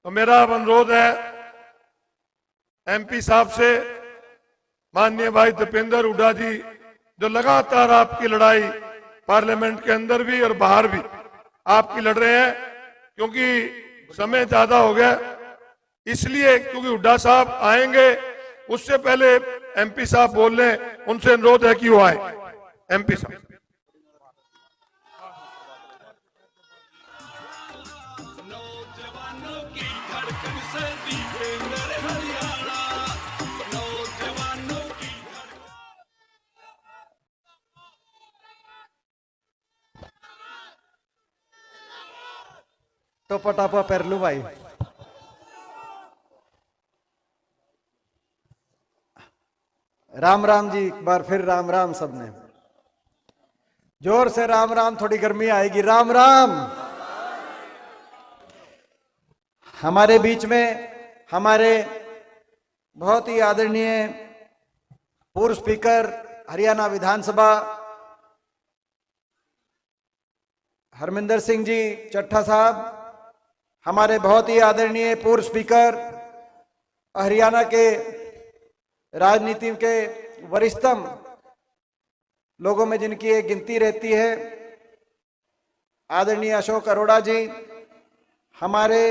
तो मेरा अब अनुरोध है एमपी साहब से, माननीय भाई दीपेंद्र हुड्डा जी, जो लगातार आपकी लड़ाई पार्लियामेंट के अंदर भी और बाहर भी आपकी लड़ रहे हैं, क्योंकि समय ज्यादा हो गया इसलिए, क्योंकि हुड्डा साहब आएंगे उससे पहले एमपी साहब बोल लें, उनसे अनुरोध है कि वो आए। एमपी साहब। तो पटापा पेरलू भाई। राम राम जी, एक बार फिर राम राम। सबने जोर से राम राम, थोड़ी गर्मी आएगी। राम राम। हमारे बीच में हमारे बहुत ही आदरणीय पूर्व स्पीकर हरियाणा विधानसभा हरमिंदर सिंह जी चट्ठा साहब, हमारे बहुत ही आदरणीय पूर्व स्पीकर हरियाणा के राजनीति के वरिष्ठतम लोगों में जिनकी एक गिनती रहती है, आदरणीय अशोक अरोड़ा जी, हमारे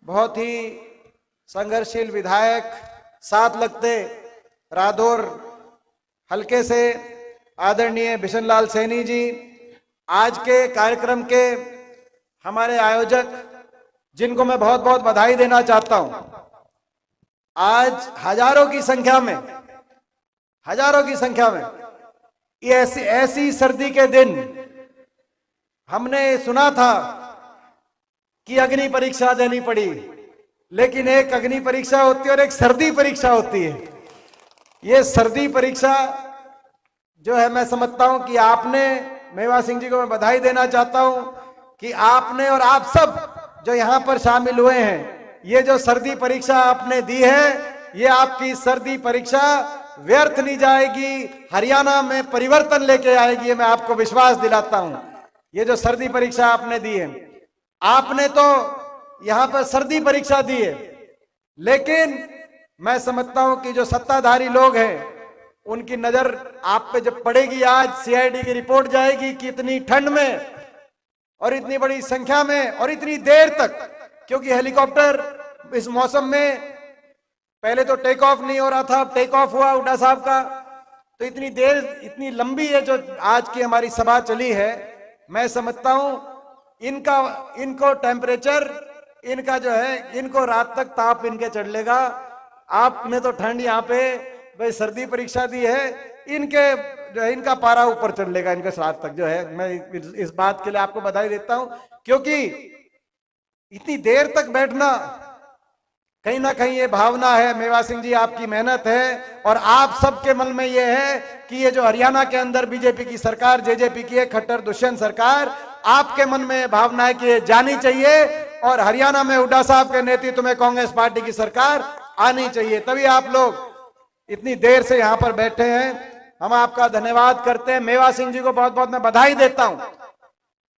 बहुत ही संघर्षशील विधायक, साथ लगते रादौर हलके से आदरणीय बिशन लाल सैनी जी, आज के कार्यक्रम के हमारे आयोजक जिनको मैं बहुत बहुत बधाई देना चाहता हूं। आज हजारों की संख्या में ये ऐसी सर्दी के दिन हमने सुना था कि अग्नि परीक्षा देनी पड़ी, लेकिन एक अग्नि परीक्षा होती है और एक सर्दी परीक्षा होती है। ये सर्दी परीक्षा जो है, मैं समझता हूं कि आपने, मेवा सिंह जी को मैं बधाई देना चाहता हूं कि आपने और आप सब जो यहां पर शामिल हुए हैं, ये जो सर्दी परीक्षा आपने दी है, ये आपकी सर्दी परीक्षा व्यर्थ नहीं जाएगी, हरियाणा में परिवर्तन लेके आएगी, ये मैं आपको विश्वास दिलाता हूं। ये जो सर्दी परीक्षा आपने दी है, आपने तो यहां पर सर्दी परीक्षा दी है, लेकिन मैं समझता हूं कि जो सत्ताधारी लोग हैं उनकी नजर आप पे जब पड़ेगी, आज सीआईडी की रिपोर्ट जाएगी कि इतनी ठंड में और इतनी बड़ी संख्या में और इतनी देर तक, क्योंकि हेलीकॉप्टर इस मौसम में पहले तो टेक ऑफ नहीं हो रहा था, अब टेक ऑफ हुआ हुड्डा साहब का, तो इतनी देर, इतनी लंबी है जो आज की हमारी सभा चली है। मैं समझता हूं इनको टेम्परेचर, इनका जो है, इनको रात तक ताप इनके चढ़ लेगा। आपने तो ठंड यहाँ पे भाई सर्दी परीक्षा दी है, इनके जो है इनका पारा ऊपर चढ़ लेगा, इनके रात तक जो है। मैं इस बात के लिए आपको बधाई देता हूं, क्योंकि इतनी देर तक बैठना कहीं ना कहीं ये भावना है, मेवा सिंह जी आपकी मेहनत है, और आप सबके मन में ये है कि ये जो हरियाणा के अंदर बीजेपी की सरकार, जेजेपी की है, खट्टर दुष्यंत सरकार, आपके मन में भावना है कि ये जानी चाहिए और हरियाणा में हुड्डा साहब के नेतृत्व में कांग्रेस पार्टी की सरकार आनी चाहिए। तभी आप लोग इतनी देर से यहां पर बैठे हैं। हम आपका धन्यवाद करते हैं। मेवा सिंह जी को बहुत बहुत मैं बधाई देता हूं,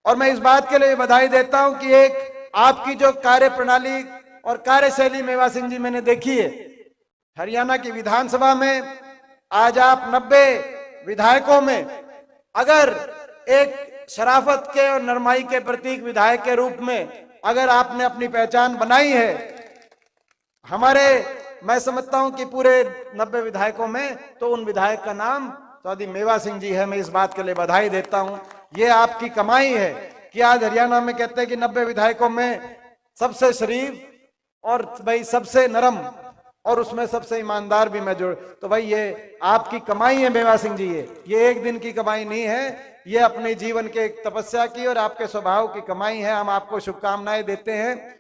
और मैं इस बात के लिए बधाई देता हूं कि एक आपकी जो कार्य प्रणाली और कार्यशैली मेवा सिंह जी मैंने देखी है हरियाणा की विधानसभा में। आज आप 90 विधायकों में अगर एक शराफत के और नरमाई के प्रतीक विधायक के रूप में अगर आपने अपनी पहचान बनाई है, हमारे, मैं समझता हूं कि पूरे 90 विधायकों में तो उन विधायक का नाम चौधरी मेवा सिंह जी है। मैं इस बात के लिए बधाई देता हूं। ये आपकी कमाई है कि आज हरियाणा में कहते हैं कि 90 विधायकों में सबसे शरीफ और भाई सबसे नरम और उसमें सबसे ईमानदार भी मैं जोड़, तो भाई ये आपकी कमाई है मेवा सिंह जी। ये एक दिन की कमाई नहीं है, ये अपने जीवन के एक तपस्या की और आपके स्वभाव की कमाई है। हम आपको शुभकामनाएं देते हैं।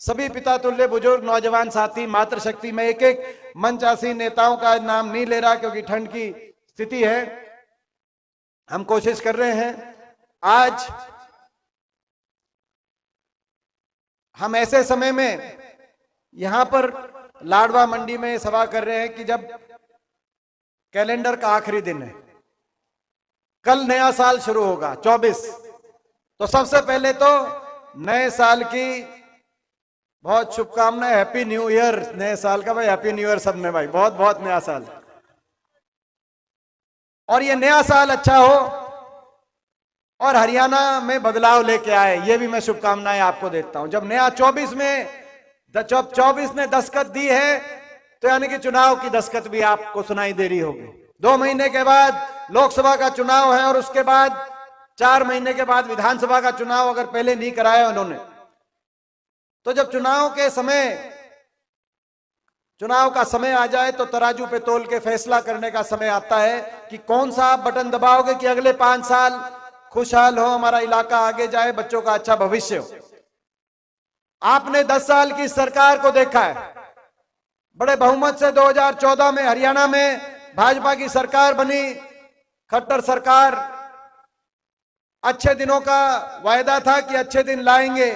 सभी पिता तुल्य बुजुर्ग, नौजवान साथी, मातृशक्ति, में एक एक मंचासीन नेताओं का नाम नहीं ले रहा क्योंकि ठंड की स्थिति है, हम कोशिश कर रहे हैं। आज हम ऐसे समय में यहां पर लाडवा मंडी में सभा कर रहे हैं कि जब कैलेंडर का आखिरी दिन है, कल नया साल शुरू होगा 24, तो सबसे पहले तो नए साल की बहुत शुभकामनाएं, हैप्पी न्यू ईयर, नए साल का भाई, हैप्पी न्यू ईयर सब में भाई, बहुत बहुत नया साल। और ये नया साल अच्छा हो और हरियाणा में बदलाव लेके आए, ये भी मैं शुभकामनाएं आपको देता हूं। जब नया 24 में, जब 24 ने दस्तखत दी है, तो यानी कि चुनाव की दस्तखत भी आपको सुनाई दे रही होगी। 2 महीने के बाद लोकसभा का चुनाव है और उसके बाद 4 महीने के बाद विधानसभा का चुनाव, अगर पहले नहीं कराया उन्होंने, तो जब चुनाव के समय, चुनाव का समय आ जाए तो तराजू पे तोल के फैसला करने का समय आता है कि कौन सा आप बटन दबाओगे कि अगले 5 साल खुशहाल हो, हमारा इलाका आगे जाए, बच्चों का अच्छा भविष्य हो। आपने 10 साल की सरकार को देखा है, बड़े बहुमत से 2014 में हरियाणा में भाजपा की सरकार बनी, खट्टर सरकार। अच्छे दिनों का वायदा था कि अच्छे दिन लाएंगे,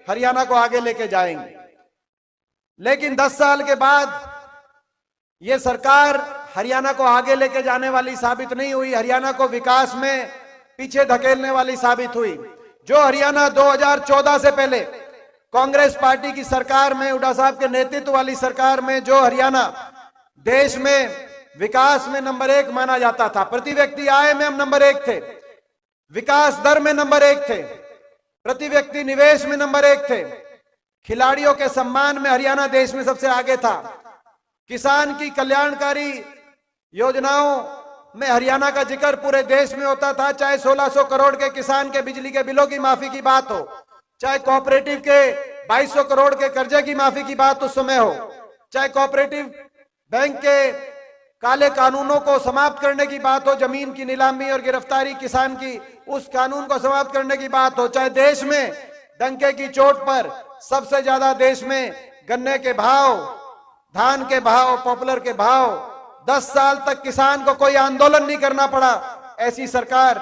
हरियाणा को आगे लेके जाएंगे। लेकिन 10 साल के बाद यह सरकार हरियाणा को आगे लेके जाने वाली साबित नहीं हुई, हरियाणा को विकास में पीछे धकेलने वाली साबित हुई। जो हरियाणा 2014 से पहले कांग्रेस पार्टी की सरकार में, हुड्डा साहब के नेतृत्व वाली सरकार में, जो हरियाणा देश में विकास में नंबर 1 माना जाता था, प्रति व्यक्ति आय में हम नंबर 1 थे, विकास दर में नंबर 1 थे, प्रति व्यक्ति निवेश में नंबर 1 थे, खिलाड़ियों के सम्मान में हरियाणा देश में सबसे आगे था, किसान की कल्याणकारी योजनाओं में हरियाणा का जिक्र पूरे देश में होता था, चाहे 1600 करोड़ के किसान के बिजली के बिलों की माफी की बात हो, चाहे कोऑपरेटिव के 2200 करोड़ के कर्जे की माफी की बात उस समय हो, चाहे कोऑपरेटिव बैंक के काले कानूनों को समाप्त करने की बात हो, जमीन की नीलामी और गिरफ्तारी किसान की उस कानून को समाप्त करने की बात हो, चाहे देश में डंके की चोट पर सबसे ज्यादा देश में गन्ने के भाव, धान के भाव, पॉपुलर के भाव, 10 साल तक किसान को कोई आंदोलन नहीं करना पड़ा, ऐसी सरकार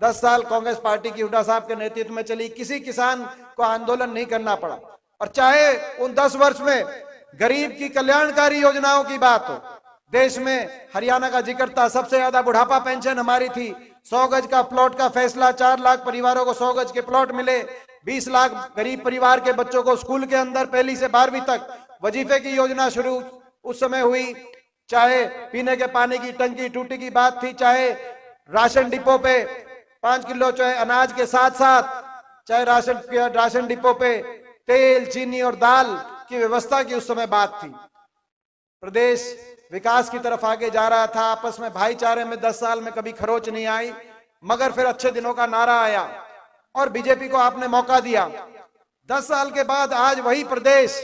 10 साल कांग्रेस पार्टी की हुड्डा साहब के नेतृत्व में चली, किसी किसान को आंदोलन नहीं करना पड़ा। और चाहे उन 10 वर्ष में गरीब की कल्याणकारी योजनाओं की बात हो, देश में हरियाणा का जिक्र था, सबसे ज्यादा बुढ़ापा पेंशन हमारी थी, 100 गज का प्लॉट का फैसला, 4 लाख परिवारों को 100 गज के प्लॉट मिले, 20 लाख गरीब परिवार के बच्चों को स्कूल के अंदर 1 से 12वीं तक वजीफे की योजना शुरू उस समय हुई, चाहे पीने के पानी की टंकी टूटी की बात थी, चाहे राशन डिपो पे 5 किलो चाहे अनाज के साथ साथ, चाहे राशन डिपो पे तेल, चीनी और दाल की व्यवस्था की उस समय बात थी। प्रदेश विकास की तरफ आगे जा रहा था, आपस में भाईचारे में 10 साल में कभी खरोच नहीं आई, मगर फिर अच्छे दिनों का नारा आया और बीजेपी को आपने मौका दिया। 10 साल के बाद आज वही प्रदेश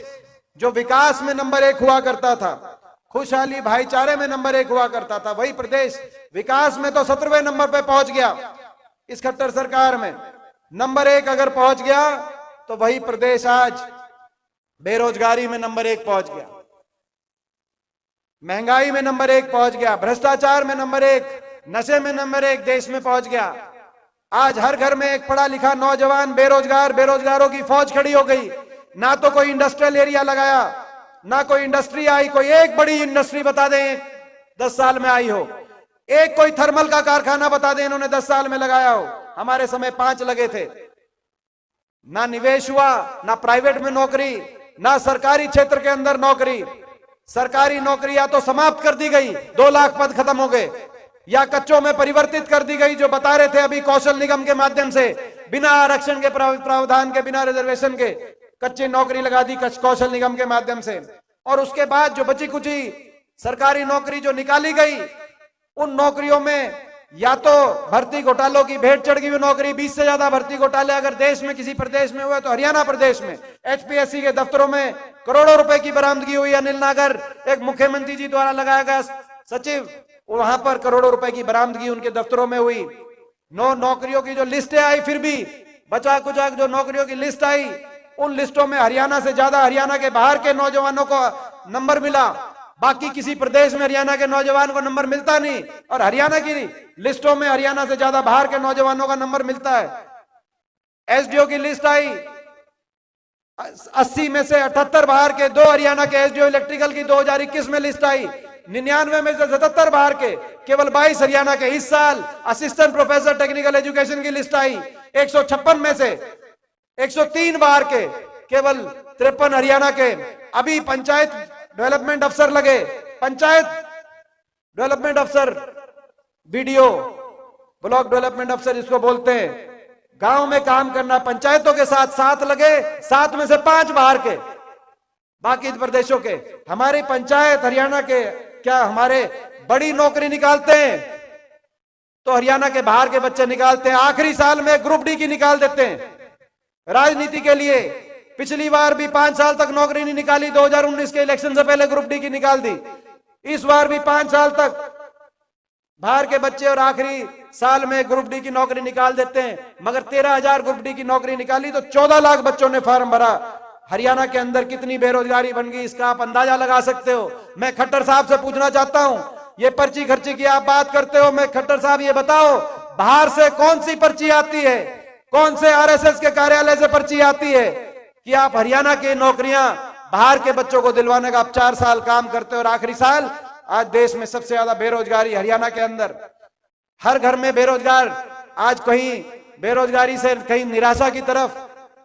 जो विकास में नंबर 1 हुआ करता था, खुशहाली भाईचारे में नंबर 1 हुआ करता था, वही प्रदेश विकास में तो 17वें नंबर पे पहुंच गया। इस खट्टर सरकार में नंबर 1 अगर पहुंच गया तो वही प्रदेश आज बेरोजगारी में नंबर 1 पहुंच गया, महंगाई में नंबर 1 पहुंच गया, भ्रष्टाचार में नंबर 1, नशे में नंबर 1 देश में पहुंच गया। आज हर घर में एक पढ़ा लिखा नौजवान बेरोजगार, बेरोजगारों की फौज खड़ी हो गई। ना तो कोई इंडस्ट्रियल एरिया लगाया, ना कोई इंडस्ट्री आई, कोई एक बड़ी इंडस्ट्री बता दें 10 साल में आई हो, एक कोई थर्मल का कारखाना बता दें इन्होंने 10 साल में लगाया हो, हमारे समय 5 लगे थे। ना निवेश हुआ, ना प्राइवेट में नौकरी, ना सरकारी क्षेत्र के अंदर नौकरी। सरकारी नौकरियां तो समाप्त कर दी गई, 2 लाख पद खत्म हो गए, या कच्चों में परिवर्तित कर दी गई, जो बता रहे थे अभी कौशल निगम के माध्यम से, बिना आरक्षण के प्रावधान के, बिना रिजर्वेशन के कच्ची नौकरी लगा दी कौशल निगम के माध्यम से। और उसके बाद जो बची कुची सरकारी नौकरी जो निकाली गई, उन नौकरियों में या तो भर्ती घोटालों की भेंट चढ़ गई हुई नौकरी, 20 से ज्यादा भर्ती घोटाले अगर देश में किसी प्रदेश में हुए तो हरियाणा प्रदेश में एचपीएससी के दफ्तरों में करोड़ों रुपए की बरामदगी हुई। अनिल नागर एक मुख्यमंत्री जी द्वारा लगाया गया सचिव, वहां पर करोड़ों रुपए की बरामदगी उनके दफ्तरों में हुई। नौकरियों की जो लिस्टें आई, फिर भी बचा कुचा जो नौकरियों की लिस्ट आई, उन लिस्टों में हरियाणा से ज्यादा हरियाणा के बाहर के नौजवानों को नंबर मिला, बाकी किसी प्रदेश में हरियाणा के नौजवान को नंबर मिलता नहीं, और हरियाणा की लिस्टों में हरियाणा से ज्यादा बाहर के नौजवानों का नंबर मिलता है। एसडीओ की लिस्ट आई, 80 में से 78 बाहर के, 2 हरियाणा के एसडीओ इलेक्ट्रिकल की 2021 में लिस्ट आई, 99 में से 77 बाहर के, केवल 22 हरियाणा के। इस साल असिस्टेंट प्रोफेसर टेक्निकल एजुकेशन की लिस्ट आई, 156 में से 103 बाहर के, केवल 53 हरियाणा के। अभी पंचायत डेवलपमेंट अफसर लगे, पंचायत डेवलपमेंट अफसर, बीडीओ, ब्लॉक डेवलपमेंट अफसर जिसको बोलते हैं, गांव में काम करना, पंचायतों के साथ 7 लगे, 7 में से 5 बाहर के, बाकी प्रदेशों के। हमारी पंचायत हरियाणा के क्या हमारे बड़ी नौकरी निकालते हैं तो हरियाणा के बाहर के बच्चे निकालते हैं। आखिरी साल में ग्रुप डी की निकाल देते हैं राजनीति के लिए। पिछली बार भी 5 साल तक नौकरी नहीं निकाली, 2019 के इलेक्शन से पहले ग्रुप डी की निकाल दी। इस बार भी 5 साल तक बाहर के बच्चे और आखिरी साल में ग्रुप डी की नौकरी निकाल देते हैं। मगर 13,000 ग्रुप डी की नौकरी निकाली तो 14 लाख बच्चों ने फॉर्म भरा। हरियाणा के अंदर कितनी बेरोजगारी बन गई इसका आप अंदाजा लगा सकते हो। मैं खट्टर साहब से पूछना चाहता हूं, ये पर्ची खर्ची की आप बात करते हो, मैं खट्टर साहब ये बताओ बाहर से कौन सी पर्ची आती है, कौन से आरएसएस के कार्यालय से पर्ची आती है कि आप हरियाणा की नौकरियां बाहर के बच्चों को दिलवाने का आप 4 साल काम करते हो और आखिरी साल। आज देश में सबसे ज्यादा बेरोजगारी हरियाणा के अंदर, हर घर में बेरोजगार। आज कहीं बेरोजगारी से कहीं निराशा की तरफ,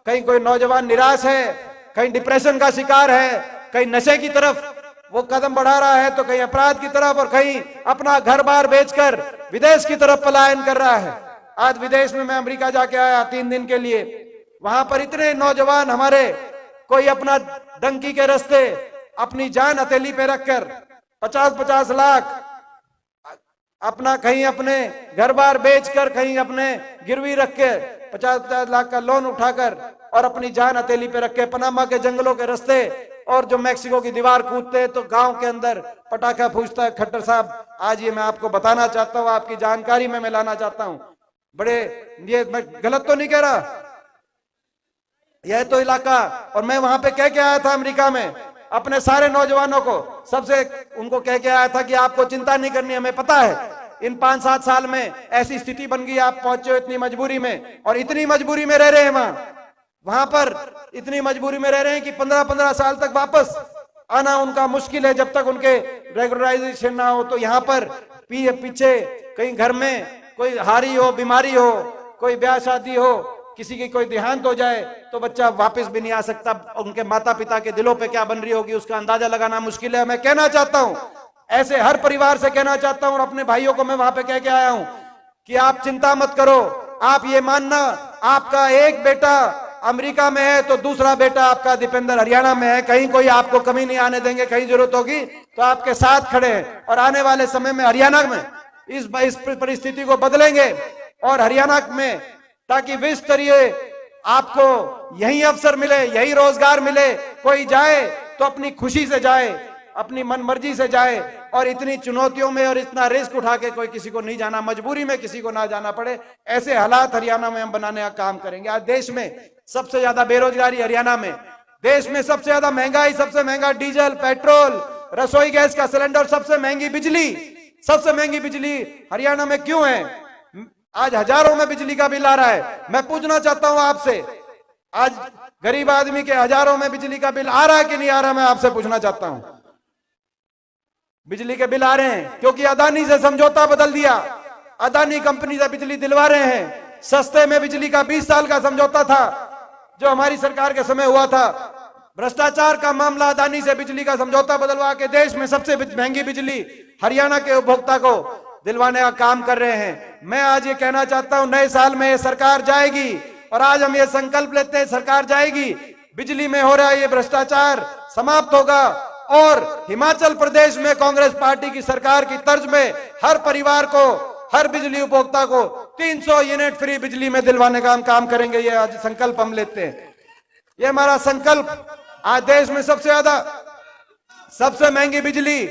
कहीं कोई नौजवान निराश है, कहीं डिप्रेशन का शिकार है, कहीं नशे की तरफ वो कदम बढ़ा रहा है, तो कहीं अपराध की तरफ, और कहीं अपना घर बार बेचकर विदेश की तरफ पलायन कर रहा है। आज विदेश में मैं अमेरिका जाके आया 3 दिन के लिए, वहां पर इतने नौजवान हमारे, कोई अपना डंकी के रास्ते अपनी जान हथेली पे रखकर 50-50 लाख अपना कहीं अपने घर बार बेचकर, कहीं अपने गिरवी रख के 50-50 लाख का लोन उठाकर और अपनी जान हथेली पे रख के पनामा के जंगलों के रास्ते और जो मैक्सिको की दीवार कूदते हैं तो गांव के अंदर पटाखा फूंकता है। खट्टर साहब आज ये मैं आपको बताना चाहता हूं, आपकी जानकारी में मैं लाना चाहता हूं। बड़े, ये मैं गलत तो नहीं कह रहा, यह तो इलाका, और मैं वहां पे कह के आया था अमेरिका में अपने सारे नौजवानों को, सबसे उनको कह के आया था कि आपको चिंता नहीं करनी, हमें पता है इन 5-7 साल में ऐसी स्थिति बन गई, आप पहुंचे हो इतनी मजबूरी में, और इतनी मजबूरी में रह रहे हैं वहां पर इतनी मजबूरी में रह रहे हैं कि 15-15 साल तक वापस आना उनका मुश्किल है जब तक उनके रेगुलराइजेशन ना हो। तो यहाँ पर पीछे कहीं घर में कोई हारी हो, बीमारी हो, कोई ब्याह शादी हो, किसी की कोई देहांत हो जाए तो बच्चा वापस भी नहीं आ सकता। उनके माता पिता के दिलों पे क्या बन रही होगी उसका अंदाजा लगाना मुश्किल है। मैं कहना चाहता हूं, ऐसे हर परिवार से कहना चाहता हूं, और अपने भाइयों को मैं वहां पे कह के आया हूं कि आप चिंता मत करो। आप ये मानना, आपका एक बेटा अमेरिका में है तो दूसरा बेटा आपका दीपेंद्र हरियाणा में है, कहीं कोई आपको कमी नहीं आने देंगे। कहीं जरूरत होगी तो आपके साथ खड़े हैं, और आने वाले समय में हरियाणा में इस परिस्थिति को बदलेंगे और हरियाणा में, ताकि विश्व स्तरीय आपको यही अवसर मिले, यही रोजगार मिले। कोई जाए तो अपनी खुशी से जाए, अपनी मनमर्जी से जाए, और इतनी चुनौतियों में और इतना रिस्क उठा के कोई किसी को नहीं जाना, मजबूरी में किसी को ना जाना पड़े। ऐसे हालात हरियाणा में हम बनाने का काम करेंगे। आज देश में सबसे ज्यादा बेरोजगारी हरियाणा में, देश में सबसे ज्यादा महंगाई, सबसे महंगा डीजल, पेट्रोल, रसोई गैस का सिलेंडर, सबसे महंगी बिजली, सबसे महंगी बिजली हरियाणा में क्यों है? आज हजारों में बिजली का बिल आ रहा है। मैं पूछना चाहता हूं आपसे, आज गरीब आदमी के हजारों में बिजली का बिल आ रहा है कि नहीं आ रहा? मैं आपसे पूछना चाहता हूं। बिजली के बिल आ रहे हैं क्योंकि अदानी से समझौता बदल दिया, अदानी कंपनी से बिजली दिलवा रहे हैं। सस्ते में बिजली का 20 साल का समझौता था जो हमारी सरकार के समय हुआ था। भ्रष्टाचार का मामला, अदानी से बिजली का समझौता बदलवा के देश में सबसे महंगी बिजली हरियाणा के उपभोक्ता को दिलवाने का काम कर रहे हैं। मैं आज ये कहना चाहता हूं, नए साल में ये सरकार जाएगी, और आज हम ये संकल्प लेते हैं सरकार जाएगी, बिजली में हो रहा है ये भ्रष्टाचार समाप्त होगा, और हिमाचल प्रदेश में कांग्रेस पार्टी की सरकार की तर्ज में हर परिवार को, हर बिजली उपभोक्ता को 300 यूनिट फ्री बिजली में दिलवाने का हम काम करेंगे। ये आज संकल्प हम लेते हैं, ये हमारा संकल्प। आज देश में सबसे ज्यादा, सबसे महंगी बिजली,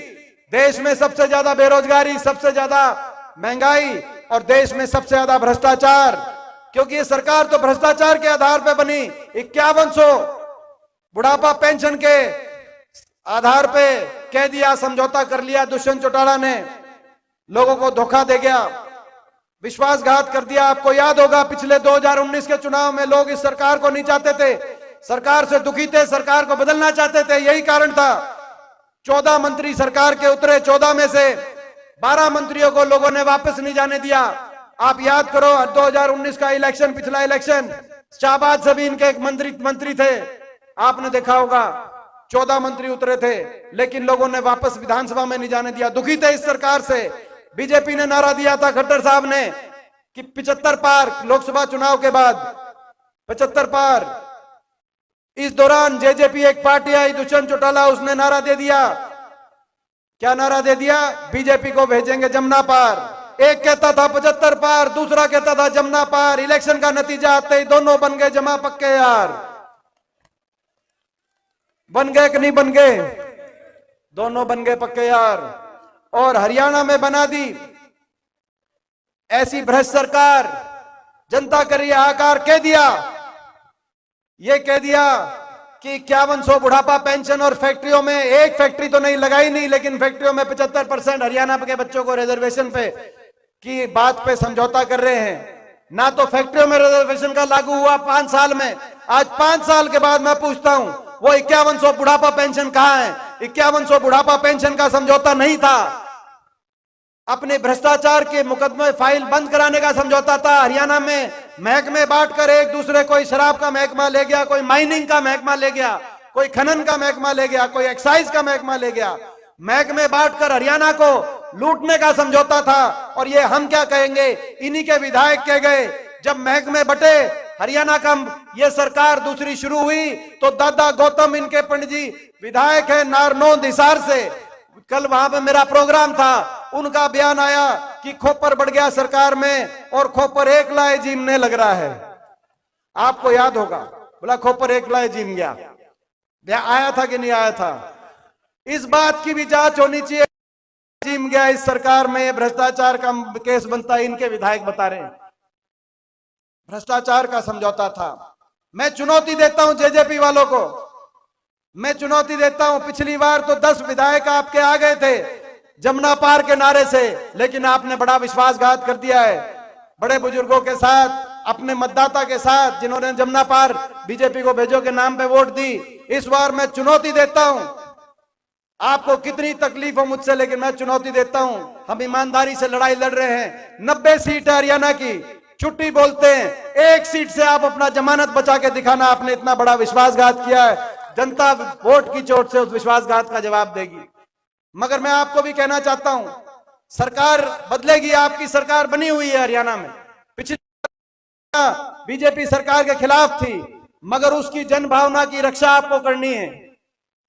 देश में सबसे ज्यादा बेरोजगारी, सबसे ज्यादा महंगाई, और देश में सबसे ज्यादा भ्रष्टाचार, क्योंकि ये सरकार तो भ्रष्टाचार के आधार पर बनी। 5100 बुढ़ापा पेंशन के आधार पे कह दिया, समझौता कर लिया दुष्यंत चौटाला ने, लोगों को धोखा दे गया, विश्वासघात कर दिया। आपको याद होगा पिछले 2019 के चुनाव में लोग इस सरकार को नहीं चाहते थे, सरकार से दुखी थे, सरकार को बदलना चाहते थे। यही कारण था 14 मंत्री सरकार के उतरे, 14 में से 12 मंत्रियों को लोगों ने वापस नहीं जाने दिया। आप याद करो 2019 का इलेक्शन, पिछला इलेक्शन, शाहबाज से भी इनके एक मंत्री थे, आपने देखा होगा 14 मंत्री उतरे थे, लेकिन लोगों ने वापस विधानसभा में नहीं जाने दिया। दुखी थे इस सरकार से। बीजेपी ने नारा दिया था खट्टर साहब ने कि 75 पार, लोकसभा चुनाव के बाद 75 पार। इस दौरान जेजेपी एक पार्टी आई, दुष्यंत चौटाला, उसने नारा दे दिया। क्या नारा दे दिया? बीजेपी को भेजेंगे जमुना पार। एक कहता था 75 पार, दूसरा कहता था जमुना पार। इलेक्शन का नतीजा आते ही दोनों बन गए जमा पक्के यार। बन गए कि नहीं बन गए? दोनों बन गए पक्के यार। और हरियाणा में बना दी ऐसी भ्रष्ट सरकार, जनता कर रही हाहाकार। कह दिया, ये कह दिया कि 5100 बुढ़ापा पेंशन, और फैक्ट्रियों में एक फैक्ट्री तो नहीं लगाई नहीं, लेकिन फैक्ट्रियों में 75% हरियाणा के बच्चों को रिजर्वेशन पे की बात पे समझौता कर रहे हैं। ना तो फैक्ट्रियों में रिजर्वेशन का लागू हुआ 5 साल में। आज 5 साल के बाद मैं पूछता हूं, वो 5100 बुढ़ापा पेंशन कहां है? 5100 बुढ़ापा पेंशन का समझौता नहीं था। अपने भ्रष्टाचार के मुकदमे फाइल बंद कराने का समझौता था। हरियाणा में महकमे बांटकर एक दूसरे, कोई शराब का महकमा ले गया, कोई माइनिंग का महकमा ले गया, कोई खनन का महकमा ले गया, कोई एक्साइज का महकमा ले गया। महकमे बांटकर हरियाणा को लूटने का समझौता था। और ये हम क्या कहेंगे, इन्हीं के विधायक कह गए। जब महकमे बटे, हरियाणा का ये सरकार दूसरी शुरू हुई, तो दादा गौतम, इनके पंडित जी विधायक है नारनौंद हिसार से, कल वहां पे मेरा प्रोग्राम था, उनका बयान आया कि खोपर बढ़ गया सरकार में और खोपर एक लाए जीमने लग रहा है। आपको याद होगा, बोला खोपर एक लाए जीम गया। आया था कि नहीं आया था? इस बात की भी जांच होनी चाहिए। जीम गया इस सरकार में, भ्रष्टाचार का केस बनता है, इनके विधायक बता रहे हैं भ्रष्टाचार का समझौता था। मैं चुनौती देता हूं जेजेपी वालों को, मैं चुनौती देता हूं। पिछली बार तो 10 विधायक आपके आ गए थे जमुना पार के नारे से, लेकिन आपने बड़ा विश्वासघात कर दिया है बड़े बुजुर्गों के साथ, अपने मतदाता के साथ, जिन्होंने जमुना पार बीजेपी को भेजो के नाम पे वोट दी। इस बार मैं चुनौती देता हूं, आपको कितनी तकलीफ हो मुझसे, लेकिन मैं चुनौती देता हूं। हम ईमानदारी से लड़ाई लड़ रहे हैं। 90 सीट है हरियाणा की, छुट्टी बोलते हैं, 1 सीट से आप अपना जमानत बचा के दिखाना। आपने इतना बड़ा विश्वासघात किया है, जनता वोट की चोट से उस विश्वासघात का जवाब देगी। मगर मैं आपको भी कहना चाहता हूं, सरकार बदलेगी। आपकी सरकार बनी हुई है हरियाणा में, पिछली बीजेपी सरकार के खिलाफ थी, मगर उसकी जनभावना की रक्षा आपको करनी है।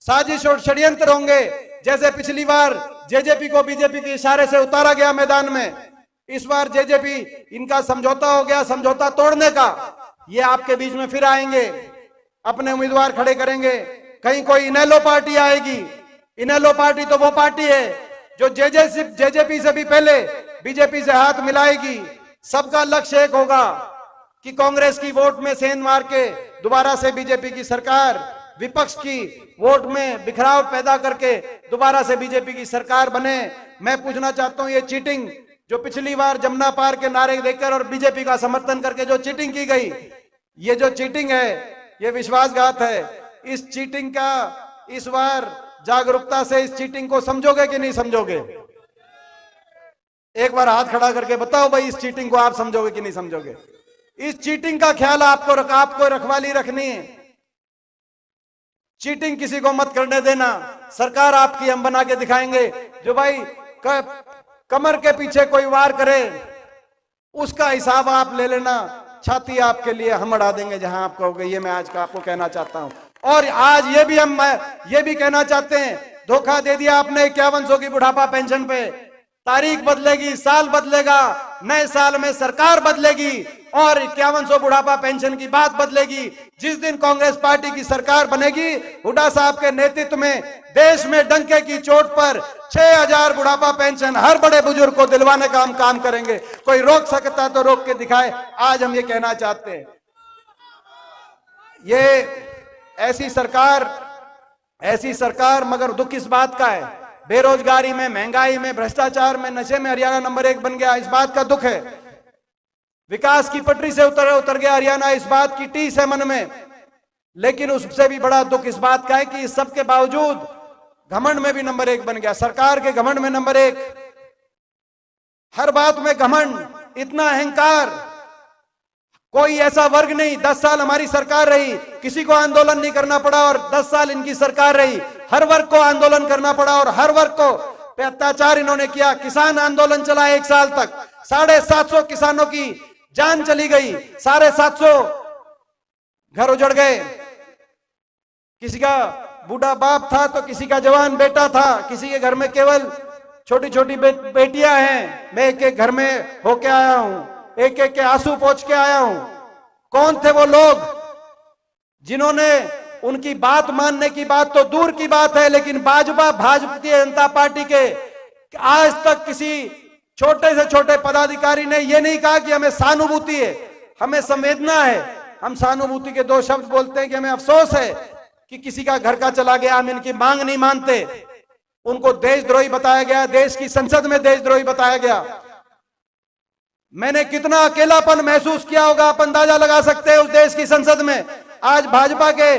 साजिश और षड्यंत्र होंगे, जैसे पिछली बार जेजेपी को बीजेपी के इशारे से उतारा गया मैदान में, इस बार जेजेपी, इनका समझौता हो गया समझौता तोड़ने का। ये आपके बीच में फिर आएंगे, अपने उम्मीदवार खड़े करेंगे। कहीं कोई इनेलो पार्टी आएगी। इनेलो पार्टी तो वो पार्टी है जो जेजेपी से भी पहले बीजेपी से हाथ मिलाएगी। सबका लक्ष्य एक होगा कि कांग्रेस की वोट में सेंध मार के दोबारा से बीजेपी की सरकार, विपक्ष की वोट में बिखराव पैदा करके दोबारा से बीजेपी की सरकार बने। मैं पूछना चाहता हूं, ये चीटिंग जो पिछली बार जमुना पार के नारे देकर और बीजेपी का समर्थन करके जो चीटिंग की गई, ये जो चीटिंग है, ये विश्वासघात है। इस चीटिंग का इस बार जागरूकता से इस चीटिंग को समझोगे कि नहीं समझोगे? एक बार हाथ खड़ा करके बताओ भाई, इस चीटिंग को आप समझोगे कि नहीं समझोगे? इस चीटिंग का ख्याल आपको रखवाली रखनी है। चीटिंग किसी को मत करने देना। सरकार आपकी हम बना के दिखाएंगे। जो भाई कमर के पीछे कोई वार करे, उसका हिसाब आप ले लेना। छाती आपके लिए हम अड़ा देंगे जहां आप कहोगे। ये मैं आज का आपको कहना चाहता हूं। और आज ये भी हम ये भी कहना चाहते हैं, धोखा दे दिया आपने 5100 की बुढ़ापा पेंशन पे। तारीख बदलेगी, साल बदलेगा, नए साल में सरकार बदलेगी और 5100 बुढ़ापा पेंशन की बात बदलेगी। जिस दिन कांग्रेस पार्टी की सरकार बनेगी, हुड्डा साहब के नेतृत्व में देश में डंके की चोट पर 6000 बुढ़ापा पेंशन हर बड़े बुजुर्ग को दिलवाने का हम काम करेंगे। कोई रोक सकता तो रोक के दिखाए। आज हम ये कहना चाहते हैं, ये ऐसी सरकार, मगर दुख इस बात का है, बेरोजगारी में, महंगाई में, भ्रष्टाचार में, नशे में हरियाणा नंबर 1 बन गया। इस बात का दुख है। विकास की पटरी से उतर गया हरियाणा, इस बात की टीस है मन में। लेकिन उससे भी बड़ा दुख इस बात का है कि इस सब के बावजूद घमंड में भी नंबर 1 बन गया। सरकार के घमंड में नंबर 1, हर बात में घमंड, इतना अहंकार। कोई ऐसा वर्ग नहीं, 10 साल हमारी सरकार रही, किसी को आंदोलन नहीं करना पड़ा, और 10 साल इनकी सरकार रही, हर वर्ग को आंदोलन करना पड़ा और हर वर्ग को पे अत्याचार इन्होंने किया। किसान आंदोलन चला 1 साल तक, 750 किसानों की जान चली गई, 750 घर उजड़ गए। किसी का बूढ़ा बाप था तो किसी का जवान बेटा था, किसी के घर में केवल छोटी छोटी बेटियां हैं। मैं एक एक घर में होके आया हूं, एक एक के आंसू पोंछ के आया हूं। कौन थे वो लोग जिन्होंने, उनकी बात मानने की बात तो दूर की बात है, लेकिन भारतीय जनता पार्टी के आज तक किसी छोटे से छोटे पदाधिकारी ने यह नहीं कहा कि हमें सहानुभूति है, हमें संवेदना है। हम सहानुभूति के 2 शब्द बोलते हैं कि हमें अफसोस है कि किसी का घर का चला गया, हम इनकी मांग नहीं मानते। उनको देशद्रोही बताया गया, देश की संसद में देशद्रोही बताया गया। मैंने कितना अकेलापन महसूस किया होगा, आप अंदाजा लगा सकते हैं उस देश की संसद में। आज भाजपा के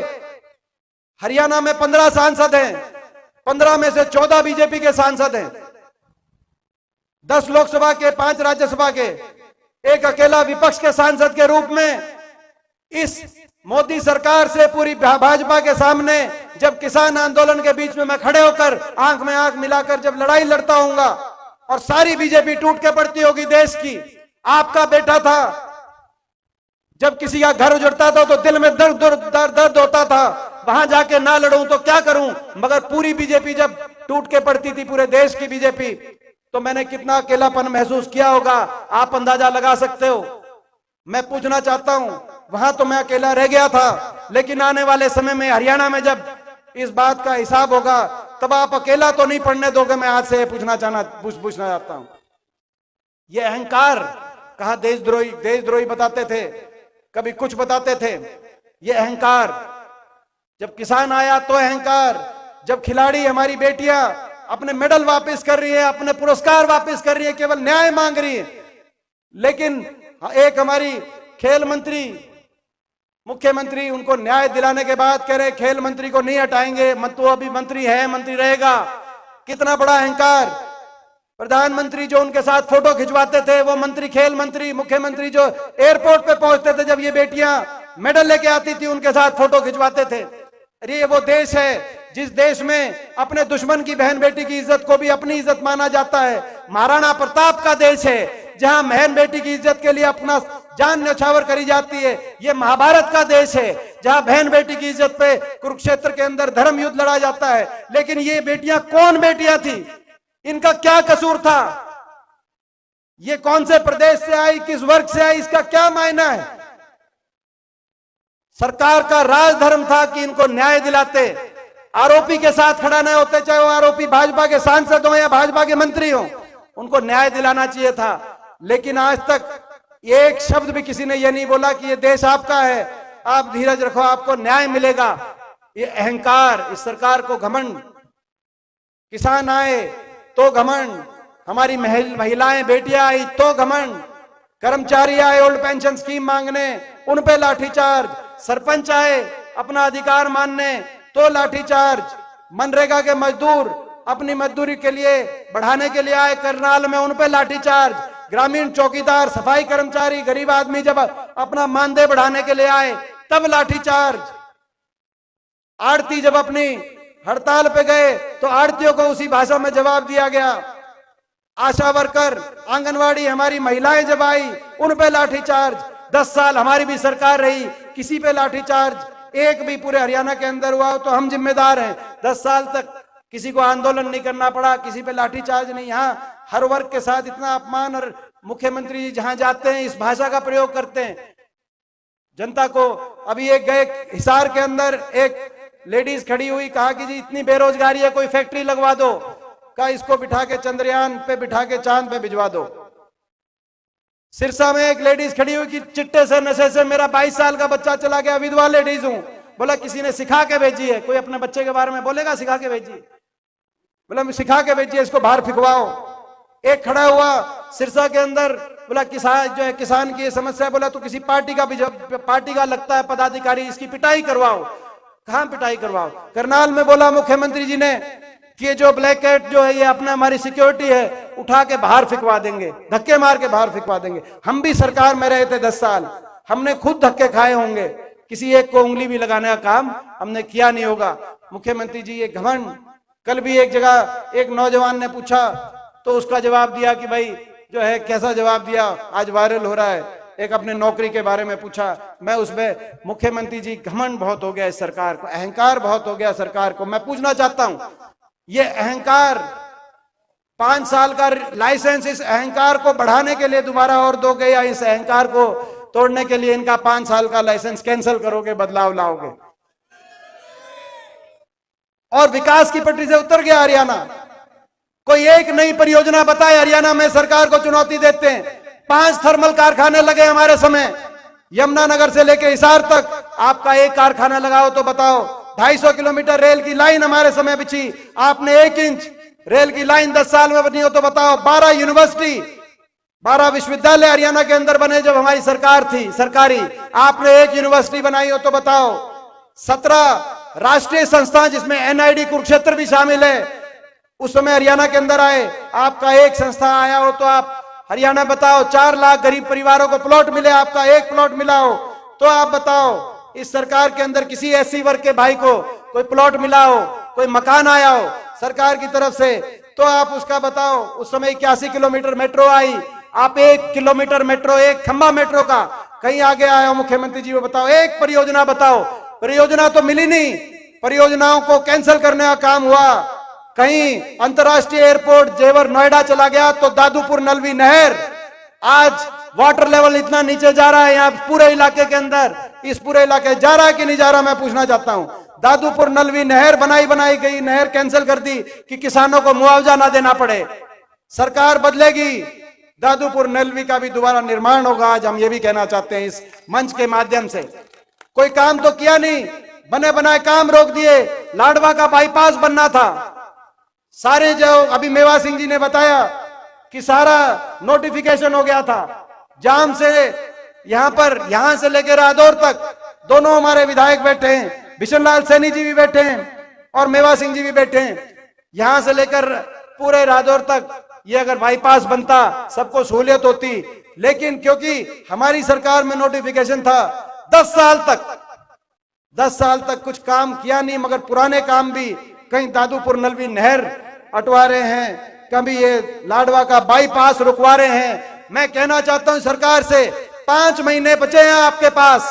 हरियाणा में 15 सांसद हैं, 15 में से 14 बीजेपी के सांसद हैं, 10 लोकसभा के, 5 राज्यसभा के, एक अकेला विपक्ष के सांसद के रूप में इस मोदी सरकार से पूरी भाजपा के सामने जब किसान आंदोलन के बीच में मैं खड़े होकर आंख में आंख मिलाकर जब लड़ाई लड़ता हूंगा और सारी बीजेपी टूट के पड़ती होगी देश की। आपका बेटा था, जब किसी का घर उजड़ता था तो दिल में दर्द होता था, वहां जाके ना लड़ूं तो क्या करूं, मगर पूरी बीजेपी जब टूट के पड़ती थी, पूरे देश की बीजेपी, तो मैंने कितना अकेलापन महसूस किया होगा, आप अंदाजा लगा सकते हो। मैं पूछना चाहता हूं, वहां तो मैं अकेला रह गया था, लेकिन आने वाले समय में हरियाणा में जब इस बात का हिसाब होगा तब आप अकेला तो नहीं पड़ने दोगे। मैं आज से पूछना चाहता हूं। यह अहंकार, कहा देशद्रोही बताते थे, कभी कुछ बताते थे। यह अहंकार, जब किसान आया तो अहंकार, जब खिलाड़ी हमारी बेटियां अपने मेडल वापस कर रही है, अपने पुरस्कार वापस कर रही है, केवल न्याय मांग रही है। लेकिन एक हमारी खेल मंत्री, मुख्यमंत्री, उनको न्याय दिलाने के बाद कह रहे खेल मंत्री को नहीं हटाएंगे, तो अभी मंत्री है, मंत्री रहेगा। कितना बड़ा अहंकार। प्रधानमंत्री जो उनके साथ फोटो खिंचवाते थे, वो मंत्री, खेल मंत्री, मुख्यमंत्री जो एयरपोर्ट पे पहुंचते थे, जब ये बेटियां मेडल लेके आती थी, उनके साथ फोटो खिंचवाते थे। अरे ये वो देश है जिस देश में अपने दुश्मन की बहन बेटी की इज्जत को भी अपनी इज्जत माना जाता है। महाराणा प्रताप का देश है जहां बहन बेटी की इज्जत के लिए अपना जान न्यौछावर करी जाती है। ये महाभारत का देश है जहां बहन बेटी की इज्जत पे कुरुक्षेत्र के अंदर धर्म युद्ध लड़ा जाता है। लेकिन ये बेटियां कौन बेटियां थी, इनका क्या कसूर था, ये कौन से प्रदेश से आई, किस वर्ग से आई, इसका क्या मायना है। सरकार का राजधर्म था कि इनको न्याय दिलाते, आरोपी के साथ खड़ा नहीं होते, चाहे वो आरोपी भाजपा के सांसद हो या भाजपा के मंत्री हो, उनको न्याय दिलाना चाहिए था। लेकिन आज तक एक शब्द भी किसी ने यह नहीं बोला कि ये देश आपका है, आप धीरज रखो, आपको न्याय मिलेगा। ये अहंकार, इस सरकार को घमंड। किसान आए तो घमंड, हमारी महिलाएं बेटियां आई तो घमंड, कर्मचारी आए ओल्ड पेंशन स्कीम मांगने, उन पे लाठीचार्ज, सरपंच आए अपना अधिकार मानने तो लाठीचार्ज, मनरेगा के मजदूर अपनी मजदूरी के लिए बढ़ाने के लिए आए करनाल में, उन पे लाठीचार्ज, ग्रामीण चौकीदार, सफाई कर्मचारी, गरीब आदमी जब अपना मानदेय बढ़ाने के लिए आए तब लाठीचार्ज, आड़ती जब अपनी हड़ताल पे गए तो आड़तियों को उसी भाषा में जवाब दिया गया, आशा वर्कर, आंगनवाड़ी, हमारी महिलाएं जब आई उन पे लाठीचार्ज। 10 साल हमारी भी सरकार रही, किसी पे लाठीचार्ज एक भी पूरे हरियाणा के अंदर हुआ हो तो हम जिम्मेदार हैं। 10 साल तक किसी को आंदोलन नहीं करना पड़ा, किसी पे लाठीचार्ज नहीं। यहाँ हर वर्ग के साथ इतना अपमान, और मुख्यमंत्री जहां जाते हैं इस भाषा का प्रयोग करते हैं जनता को। अभी एक गए हिसार के अंदर, एक लेडीज खड़ी हुई, कहा कि जी इतनी बेरोजगारी है, कोई फैक्ट्री लगवा दो, कहा इसको बिठा के चंद्रयान पे बिठा के चांद पे भिजवा दो। सिरसा में एक लेडीज खड़ी हुई कि चिट्टे से नशे से मेरा 22 साल का बच्चा चला गया, विधवा लेडीज हूं। बोला किसी ने सिखा के भेजी है, कोई अपने बच्चे के बारे में बोलेगा सिखा के भेजी, बोला सिखा के भेजिए, इसको बाहर फिकवाओ। एक खड़ा हुआ सिरसा के अंदर, बोला किसान जो है, किसान की समस्या, बोला तो किसी पार्टी का लगता है पदाधिकारी, इसकी पिटाई करवाओ। कहां पिटाई करवाओ? करनाल में बोला मुख्यमंत्री जी ने कि ये जो ब्लैक कैट जो है ये अपना हमारी सिक्योरिटी है, उठा के बाहर फिकवा देंगे, धक्के मार के बाहर फिकवा देंगे। हम भी सरकार में रहे थे 10 साल, हमने खुद धक्के खाए होंगे, किसी एक को उंगली भी लगाने का काम हमने किया नहीं होगा। मुख्यमंत्री जी ये घमंड, कल भी एक जगह एक नौजवान ने पूछा तो उसका जवाब दिया कि भाई जो है कैसा जवाब दिया, आज वायरल हो रहा है। एक अपने नौकरी के बारे में पूछा, मैं उसमें मुख्यमंत्री जी घमंड बहुत हो गया इस सरकार को, अहंकार बहुत हो गया सरकार को। मैं पूछना चाहता हूं, ये अहंकार 5 साल का लाइसेंस इस अहंकार को बढ़ाने के लिए दोबारा और दोगे या इस अहंकार को तोड़ने के लिए इनका 5 साल का लाइसेंस कैंसिल करोगे, बदलाव लाओगे? और विकास की पटरी से उतर गया हरियाणा। कोई एक नई परियोजना बताए हरियाणा में, सरकार को चुनौती देते हैं। 5 थर्मल कारखाने लगे हमारे समय, यमुनानगर से लेकर हिसार तक। आपका एक कारखाना लगाओ तो बताओ। 250 किलोमीटर रेल की लाइन हमारे समय बिछी, आपने 1 इंच रेल की लाइन 10 साल में बनी हो तो बताओ। 12 यूनिवर्सिटी, 12 विश्वविद्यालय हरियाणा के अंदर बने जब हमारी सरकार थी सरकारी, आपने 1 यूनिवर्सिटी बनाई हो तो बताओ। 17 राष्ट्रीय संस्था जिसमें NID कुरुक्षेत्र भी शामिल है, उस समय हरियाणा के अंदर आए। आपका एक संस्था आया हो तो आप हरियाणा बताओ। 4 लाख गरीब परिवारों को प्लॉट मिले, आपका एक प्लॉट मिला हो तो आप बताओ। इस सरकार के अंदर किसी SC वर्ग के भाई को कोई प्लॉट मिला हो, कोई मकान आया हो सरकार की तरफ से तो आप उसका बताओ। उस समय 81 किलोमीटर मेट्रो आई, आप 1 किलोमीटर मेट्रो, 1 खंबा मेट्रो का कहीं आगे आए हो मुख्यमंत्री जी, वो बताओ। एक परियोजना बताओ। परियोजना तो मिली नहीं, परियोजनाओं को कैंसिल करने का काम हुआ। कहीं अंतरराष्ट्रीय एयरपोर्ट जेवर नोएडा चला गया तो दादूपुर नलवी नहर, आज वाटर लेवल इतना नीचे जा रहा है यहाँ पूरे इलाके के अंदर। इस पूरे इलाके जा रहा है कि नहीं जा रहा, मैं पूछना चाहता हूं। दादूपुर नलवी नहर बनाई गई, नहर कैंसिल कर दी कि किसानों को मुआवजा ना देना पड़े। सरकार बदलेगी, दादूपुर नलवी का भी दोबारा निर्माण होगा। आज हम ये भी कहना चाहते हैं इस मंच के माध्यम से। कोई काम तो किया नहीं, बने बनाए काम रोक दिए। लाडवा का बाईपास बनना था, सारे जो अभी मेवा सिंह जी ने बताया कि सारा नोटिफिकेशन हो गया था। जाम से यहां से लेकर रादौर तक दोनों हमारे विधायक बैठे हैं, बिशन लाल सैनी जी भी बैठे हैं और मेवा सिंह जी भी बैठे हैं। यहां से लेकर पूरे रादौर तक ये अगर बाईपास बनता सबको सहूलियत होती, लेकिन क्योंकि हमारी सरकार में नोटिफिकेशन था 10 साल तक कुछ काम किया नहीं। मगर पुराने काम भी, कहीं दादूपुर नलवी नहर अटवा रहे हैं, कभी ये लाडवा का बाईपास रुकवा रहे हैं। मैं कहना चाहता हूं सरकार से, 5 महीने बचे हैं आपके पास।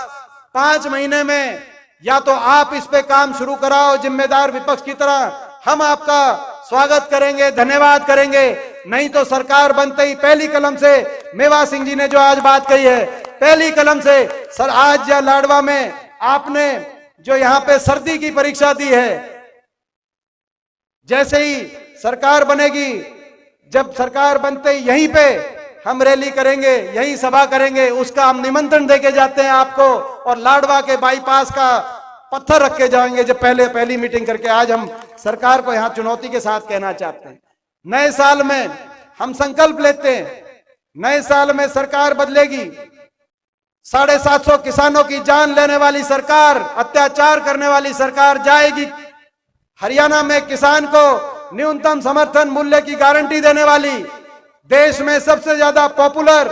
5 महीने में या तो आप इस पे काम शुरू कराओ जिम्मेदार विपक्ष की तरह, हम आपका स्वागत करेंगे, धन्यवाद करेंगे। नहीं तो सरकार बनते ही पहली कलम से, मेवा सिंह जी ने जो आज बात कही है, पहली कलम से सर आज या लाडवा में आपने जो यहाँ पे सर्दी की परीक्षा दी है, जैसे ही सरकार बनेगी, जब सरकार बनते ही यहीं पे हम रैली करेंगे, यहीं सभा करेंगे, उसका हम निमंत्रण देके जाते हैं आपको। और लाडवा के बाईपास का पत्थर रख के जाएंगे जब पहली मीटिंग करके। आज हम सरकार को यहाँ चुनौती के साथ कहना चाहते हैं, नए साल में हम संकल्प लेते हैं, नए साल में सरकार बदलेगी। 750 किसानों की जान लेने वाली सरकार, अत्याचार करने वाली सरकार जाएगी। हरियाणा में किसान को न्यूनतम समर्थन मूल्य की गारंटी देने वाली, देश में सबसे ज्यादा पॉपुलर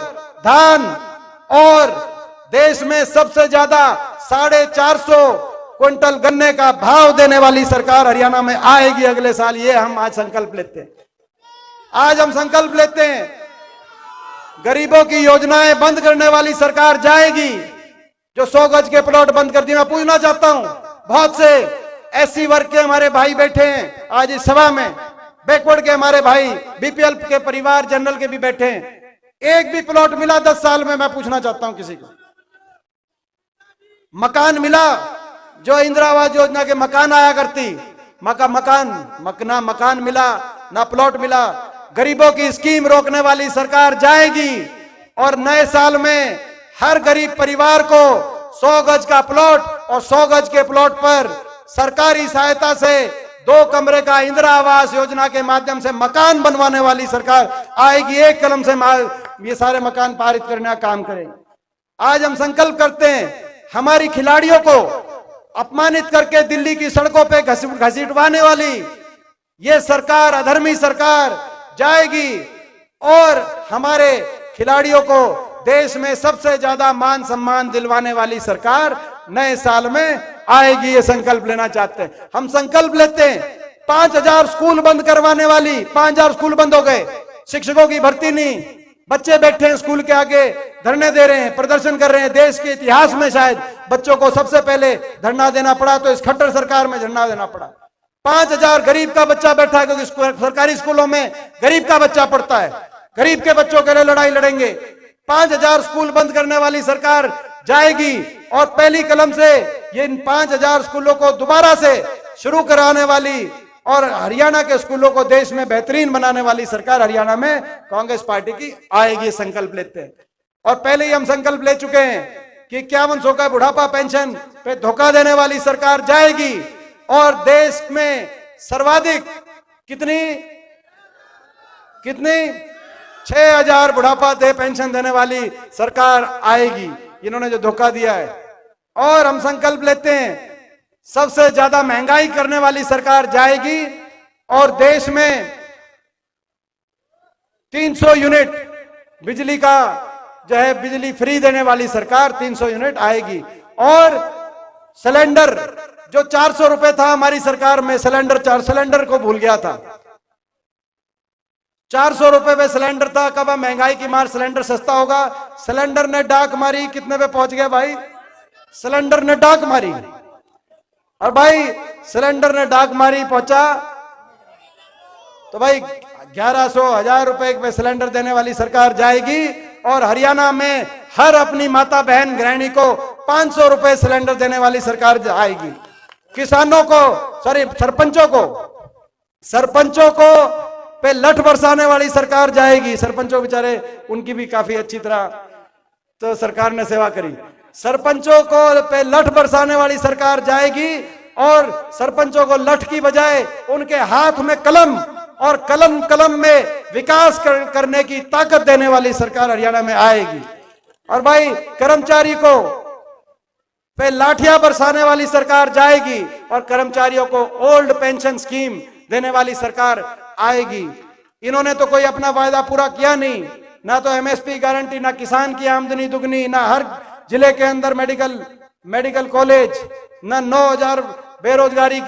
धान और देश में सबसे ज्यादा 450 क्विंटल गन्ने का भाव देने वाली सरकार हरियाणा में आएगी अगले साल। ये हम आज संकल्प लेते हैं। आज हम संकल्प लेते हैं, गरीबों की योजनाएं बंद करने वाली सरकार जाएगी। जो 100 गज के प्लॉट बंद कर दिए, मैं पूछना चाहता हूं, बहुत से SC वर्ग के हमारे भाई बैठे हैं आज इस सभा में, बैकवर्ड के हमारे भाई, BPL के परिवार जनरल के भी बैठे हैं। एक भी प्लॉट मिला 10 साल में? मैं पूछना चाहता हूं किसी को मकान मिला? जो इंदिरा आवास योजना के मकान आया करती, मकान मिला ना प्लॉट मिला। गरीबों की स्कीम रोकने वाली सरकार जाएगी और नए साल में हर गरीब परिवार को 100 गज का प्लॉट और 100 गज के प्लॉट पर सरकारी सहायता से 2 कमरे का इंदिरा आवास योजना के माध्यम से मकान बनवाने वाली सरकार आएगी। एक कलम से ये सारे मकान पारित करने का काम करेंगे। आज हम संकल्प करते हैं, हमारी खिलाड़ियों को अपमानित करके दिल्ली की सड़कों पे घसीटवाने वाली ये सरकार, अधर्मी सरकार जाएगी और हमारे खिलाड़ियों को देश में सबसे ज्यादा मान सम्मान दिलवाने वाली सरकार नए साल में आएगी, ये संकल्प लेना चाहते हैं। हम संकल्प लेते हैं 5000 स्कूल बंद करवाने वाली, 5000 स्कूल बंद हो गए, शिक्षकों की भर्ती नहीं, बच्चे बैठे हैं स्कूल के आगे धरने दे रहे हैं, प्रदर्शन कर रहे हैं। देश के इतिहास में शायद बच्चों को सबसे पहले धरना देना पड़ा, तो इस खट्टर सरकार में धरना देना पड़ा। 5000 गरीब का बच्चा बैठा है, क्योंकि सरकारी स्कूलों में गरीब का बच्चा पढ़ता है, गरीब के बच्चों के लिए लड़ाई लड़ेंगे। 5000 स्कूल बंद करने वाली सरकार जाएगी और पहली कलम से ये इन 5000 स्कूलों को दोबारा से शुरू कराने वाली और हरियाणा के स्कूलों को देश में बेहतरीन बनाने वाली सरकार हरियाणा में कांग्रेस पार्टी की आएगी, संकल्प लेते हैं। और पहले ही हम संकल्प ले चुके हैं कि 5100 का बुढ़ापा पेंशन पे धोखा देने वाली सरकार जाएगी और देश में सर्वाधिक कितनी 6000 बुढ़ापा दे पेंशन देने वाली सरकार आएगी, इन्होंने जो धोखा दिया है। और हम संकल्प लेते हैं सबसे ज्यादा महंगाई करने वाली सरकार जाएगी और देश में 300 यूनिट बिजली का जो है बिजली फ्री देने वाली सरकार 300 यूनिट आएगी। और सिलेंडर जो 400 रुपए था हमारी सरकार में, सिलेंडर को भूल गया था, 400 रुपए पे सिलेंडर था। कब हम महंगाई की मार सिलेंडर सस्ता होगा। सिलेंडर ने डाक मारी, कितने पे पहुंच गया भाई? सिलेंडर ने डाक मारी, और भाई सिलेंडर ने डाक मारी पहुंचा तो भाई 1100-1000 रुपए पे सिलेंडर देने वाली सरकार जाएगी। और हरियाणा में हर अपनी माता बहन गृहिणी को 500 रुपए सिलेंडर देने वाली सरकार आएगी। किसानों को सरपंचों को पे लठ बरसाने वाली सरकार जाएगी। सरपंचों बेचारे उनकी भी काफी अच्छी तरह तो सरकार ने सेवा करी। सरपंचों को पे लठ बरसाने वाली सरकार जाएगी और सरपंचों को लठ की बजाय उनके हाथ में कलम और कलम में विकास करने की ताकत देने वाली सरकार हरियाणा में आएगी। और भाई कर्मचारी को पे लाठियां बरसाने वाली सरकार जाएगी और कर्मचारियों को ओल्ड पेंशन स्कीम देने वाली सरकार आएगी। इन्होंने तो कोई अपना वायदा पूरा किया नहीं, ना तो एमएसपी गारंटी, ना किसान की आमदनी दुगनी, ना हर जिले के अंदर मेडिकल कॉलेज, ना 9000 बेरोजगारी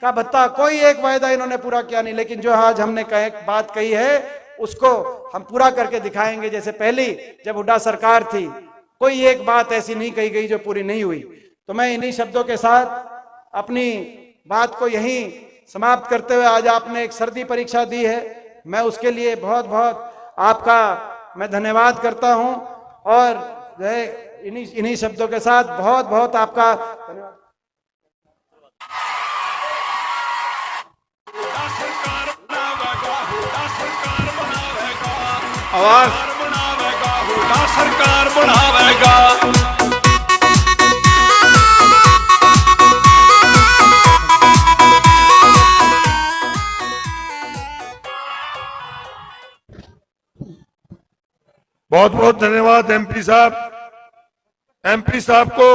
का भत्ता, कोई एक वायदा इन्होंने पूरा किया नहीं। लेकिन जो आज हमने बात कही है उसको हम पूरा करके दिखाएंगे। जैसे पहली जब हुड्डा सरकार थी कोई एक बात ऐसी नहीं कही गई जो पूरी नहीं हुई। तो मैं इन्हीं शब्दों के साथ अपनी बात को यहीं समाप्त करते हुए, आज आपने एक सर्दी परीक्षा दी है, मैं उसके लिए बहुत बहुत आपका मैं धन्यवाद करता हूं। और जो है इन्हीं शब्दों के साथ बहुत बहुत आपका धन्यवाद। आवाज बनावेगा, सरकार बनावेगा। बहुत बहुत धन्यवाद एमपी साहब। एमपी साहब को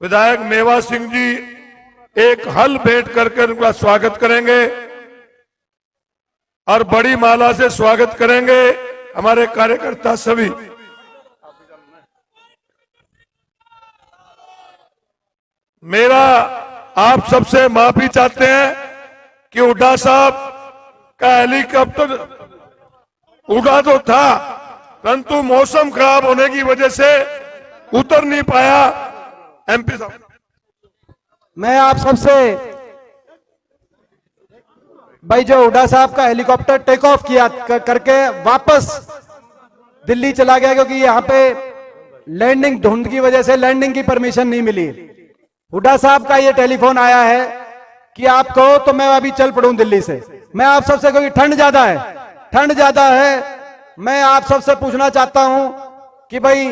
विधायक मेवा सिंह जी एक हल भेंट करके उनका स्वागत करेंगे और बड़ी माला से स्वागत करेंगे हमारे कार्यकर्ता सभी। मेरा आप सबसे माफी चाहते हैं कि हुड्डा साहब का हेलीकॉप्टर उड़ा तो था, परंतु मौसम खराब होने की वजह से उतर नहीं पाया। एमपी साहब, मैं आप सबसे भाई जो हुड्डा साहब का हेलीकॉप्टर टेक ऑफ किया करके वापस दिल्ली चला गया, क्योंकि यहाँ पे लैंडिंग धुंध की वजह से लैंडिंग की परमिशन नहीं मिली। हुड्डा साहब का ये टेलीफोन आया है कि आप कहो तो मैं अभी चल पड़ूं दिल्ली से। मैं आप सबसे, क्योंकि ठंड ज्यादा है, मैं आप सबसे पूछना चाहता हूं कि भाई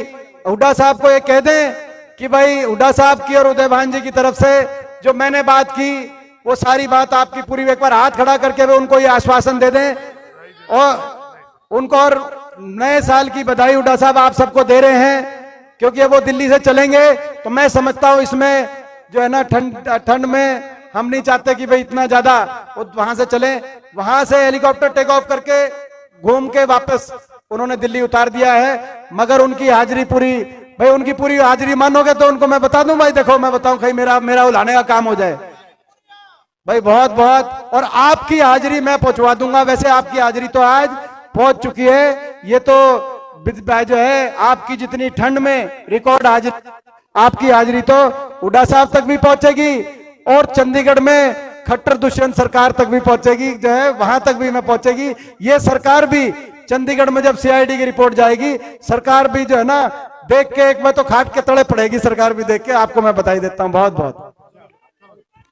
हुड्डा साहब को ये कह दें कि भाई हुड्डा साहब की और उदय भान जी की तरफ से जो मैंने बात की वो सारी बात आपकी पूरी, एक बार हाथ खड़ा करके वे उनको ये आश्वासन दे दें और उनको और नए साल की बधाई हुड्डा साहब आप सबको दे रहे हैं, क्योंकि वो दिल्ली से चलेंगे तो मैं समझता हूं इसमें जो है ना ठंड में हम नहीं चाहते कि भाई इतना ज्यादा वो वहां से चले। वहां से हेलीकॉप्टर टेक ऑफ करके घूम के वापस उन्होंने दिल्ली उतार दिया है, मगर उनकी हाजिरी पूरी, भाई उनकी पूरी हाजिरी मानोगे तो उनको मैं बता दूं, भाई देखो मैं बताऊं कहीं मेरा उलाने का काम हो जाए। भाई बहुत बहुत, और आपकी हाजिरी मैं पहुंचवा दूंगा। वैसे आपकी हाजिरी तो आज पहुंच चुकी है, ये तो जो है आपकी जितनी ठंड में रिकॉर्ड हाजिरी, आपकी हाजिरी तो हुड्डा साहब तक भी पहुंचेगी और चंडीगढ़ में खट्टर दुष्यंत सरकार तक भी पहुंचेगी, जो है वहां तक भी मैं पहुंचेगी। ये सरकार भी चंडीगढ़ में जब सीआईडी की रिपोर्ट जाएगी, सरकार भी जो है ना देख के एक में तो खाट के तड़े पड़ेगी, सरकार भी देख के, आपको मैं बताई देता हूं। बहुत बहुत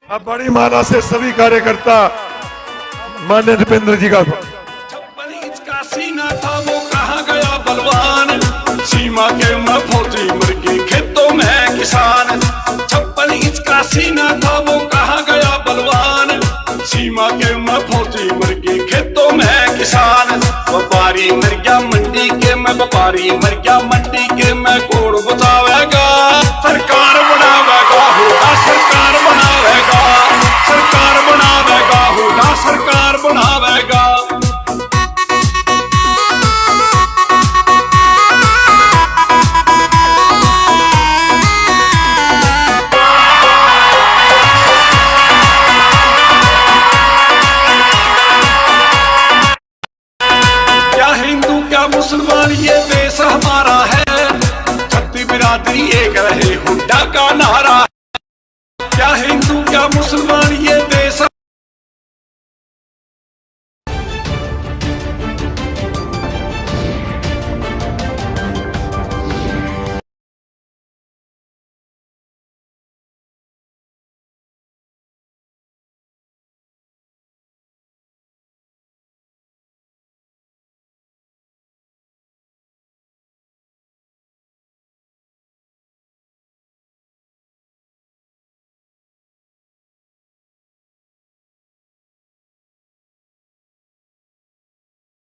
अब बड़ी माला से सभी कार्यकर्ता मान्य दीपेंद्र जी का 56 इंच का सीना था वो कहाँ गया बलवान, सीमा के मैं फौजी मुर्गी खेतों में किसान। 56 इंच का सीना था वो कहाँ गया बलवान, सीमा के मैं फौजी मुर्गी खेतों में किसान। व्यापारी मर गया मंडी के, मैं व्यापारी मर गया मंडी के, मैं कोड़ बतावेगा सरकार बनावेगा, हुड्डा सरकार बनावेगा, सरकार बनावेगा, हुड्डा सरकार बनावेगा। मुसलमान ये देश हमारा है, छत्ती बिरादरी एक रहे हुड्डा का नारा है। क्या हिंदू क्या मुसलमान ये देश